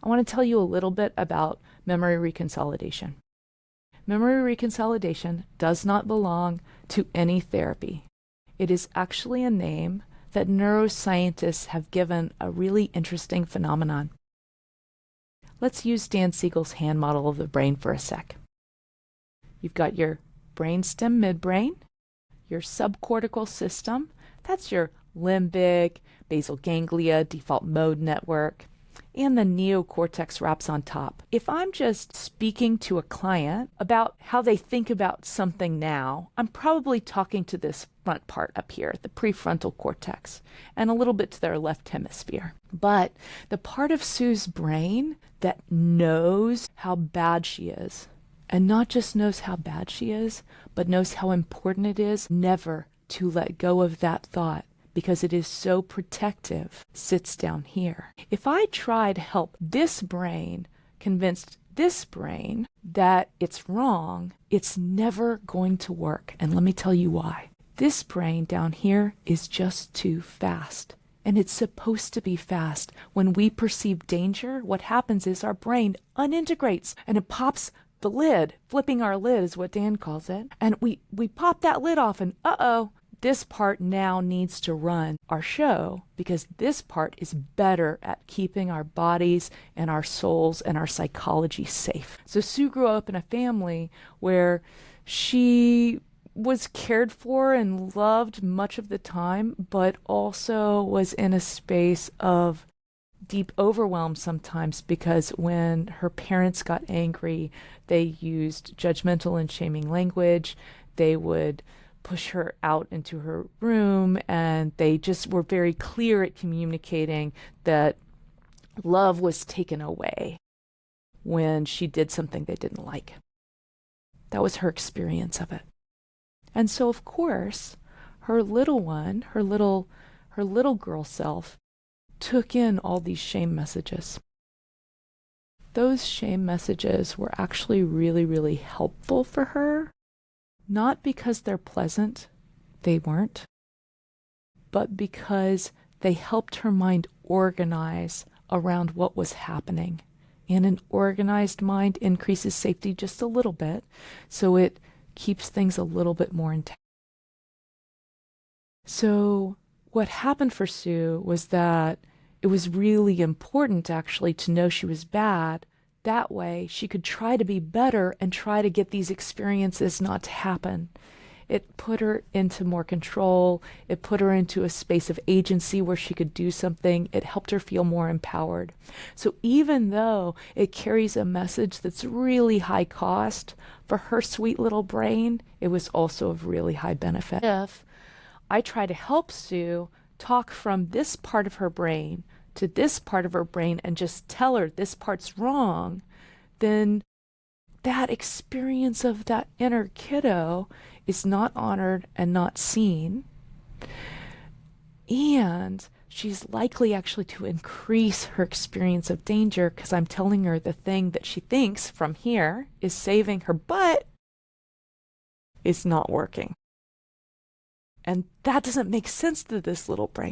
want to tell you a little bit about memory reconsolidation. Memory reconsolidation does not belong to any therapy. It is actually a name that neuroscientists have given a really interesting phenomenon. Let's use Dan Siegel's hand model of the brain for a sec. You've got your brainstem midbrain, your subcortical system, that's your limbic, basal ganglia, default mode network, and the neocortex wraps on top. If I'm just speaking to a client about how they think about something now, I'm probably talking to this front part up here, the prefrontal cortex, and a little bit to their left hemisphere. But the part of Sue's brain that knows how bad she is, and not just knows how bad she is, but knows how important it is never to let go of that thought, because it is so protective, sits down here. If I try to help this brain convince this brain that it's wrong, it's never going to work. And let me tell you why. This brain down here is just too fast. And it's supposed to be fast. When we perceive danger, what happens is our brain unintegrates and it pops the lid. Flipping our lid is what Dan calls it. And we pop that lid off and uh-oh, this part now needs to run our show, because this part is better at keeping our bodies and our souls and our psychology safe. So Sue grew up in a family where she was cared for and loved much of the time, but also was in a space of deep overwhelm sometimes, because when her parents got angry, they used judgmental and shaming language. They would push her out into her room, and they just were very clear at communicating that love was taken away when she did something they didn't like. That was her experience of it. And so, of course, her little one, her little girl self, took in all these shame messages. Those shame messages were actually really, really helpful for her. Not because they're pleasant, they weren't, but because they helped her mind organize around what was happening. And an organized mind increases safety just a little bit, so it keeps things a little bit more intact. So what happened for Sue was that it was really important actually to know she was bad. That way she could try to be better and try to get these experiences not to happen. It put her into more control. It put her into a space of agency where she could do something. It helped her feel more empowered. So even though it carries a message that's really high cost for her sweet little brain, it was also of really high benefit. If I try to help Sue talk from this part of her brain to this part of her brain and just tell her this part's wrong, then that experience of that inner kiddo is not honored and not seen. And she's likely actually to increase her experience of danger, because I'm telling her the thing that she thinks from here is saving her, but it's not working. And that doesn't make sense to this little brain.